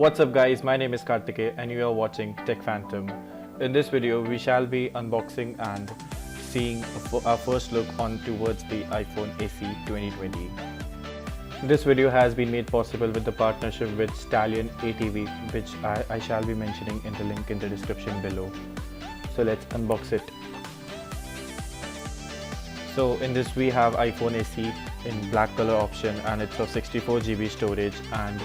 What's up guys, my name is Karthike and you are watching Tech Phantom. In this video we shall be unboxing and seeing our first look on towards the iPhone SE 2020. This video has been made possible with the partnership with Stallion ATV, which I shall be mentioning in the link in the description below. So let's unbox it. So in this we have iPhone SE in black color option and it's of 64GB storage, and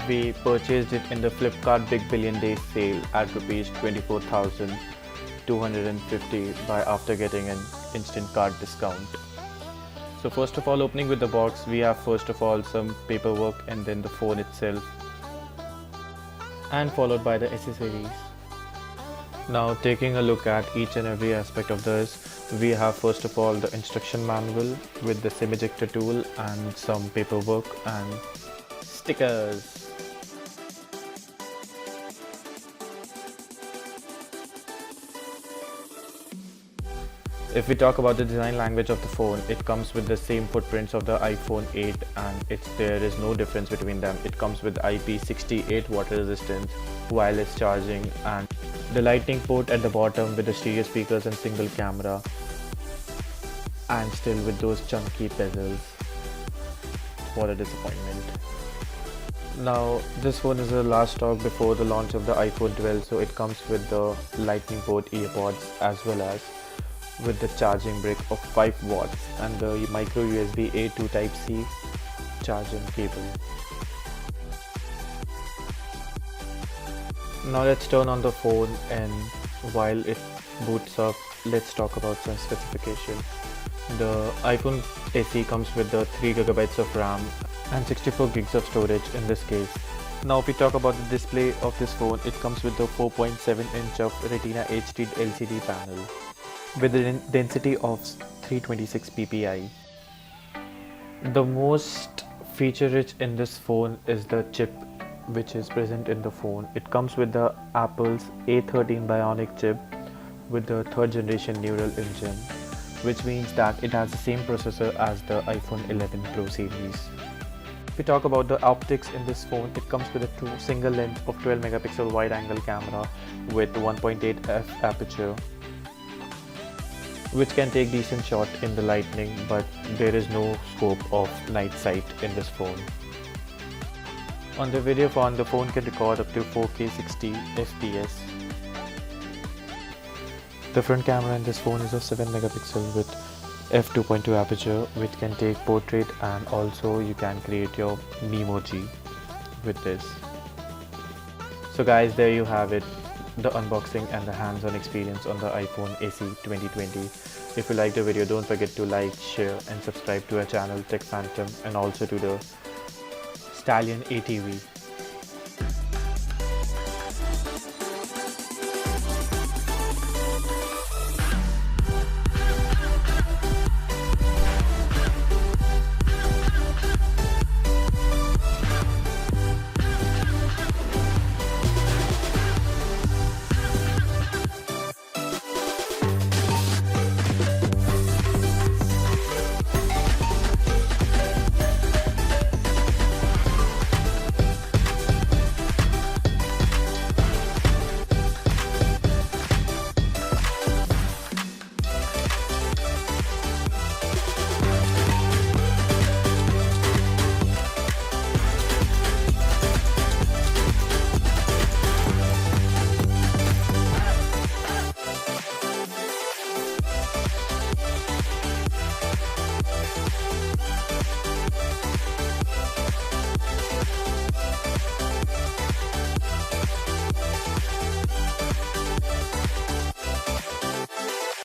we purchased it in the Flipkart Big Billion Days sale at rupees 24,250 by after getting an instant card discount. So first of all, opening with the box, we have first of all some paperwork and then the phone itself, and followed by the accessories. Now taking a look at each and every aspect of this, we have first of all the instruction manual with the SIM ejector tool and some paperwork and stickers. If we talk about the design language of the phone, it comes with the same footprints of the iPhone 8 and there is no difference between them. It comes with IP68 water resistance, wireless charging, and the lightning port at the bottom with the stereo speakers and single camera, and still with those chunky bezels. What a disappointment. Now this phone is the last stock before the launch of the iPhone 12, so it comes with the lightning port earpods as well as with the charging brick of 5 watts and the micro USB A to Type-C charging cable. Now let's turn on the phone, and while it boots up, let's talk about some specifications. The iPhone SE comes with the 3GB of RAM and 64GB of storage in this case. Now if we talk about the display of this phone, it comes with the 4.7-inch of Retina HD LCD panel with a density of 326 ppi. The most feature-rich in this phone is the chip which is present in the phone. It comes with the Apple's A13 bionic chip with the 3rd generation neural engine, which means that it has the same processor as the iPhone 11 Pro series. If we talk about the optics in this phone, it comes with a single lens of 12 megapixel wide angle camera with 1.8 f aperture, which can take decent shot in the lightning, but there is no scope of night sight in this phone. On the video phone, the phone can record up to 4K 60 FPS. The front camera in this phone is of 7 megapixel with f2.2 aperture, which can take portrait, and also you can create your memoji with this. So guys, there you have it, the unboxing and the hands-on experience on the iPhone SE 2020. If you liked the video, don't forget to like, share and subscribe to our channel Tech Phantom, and also to the Stallion ATV.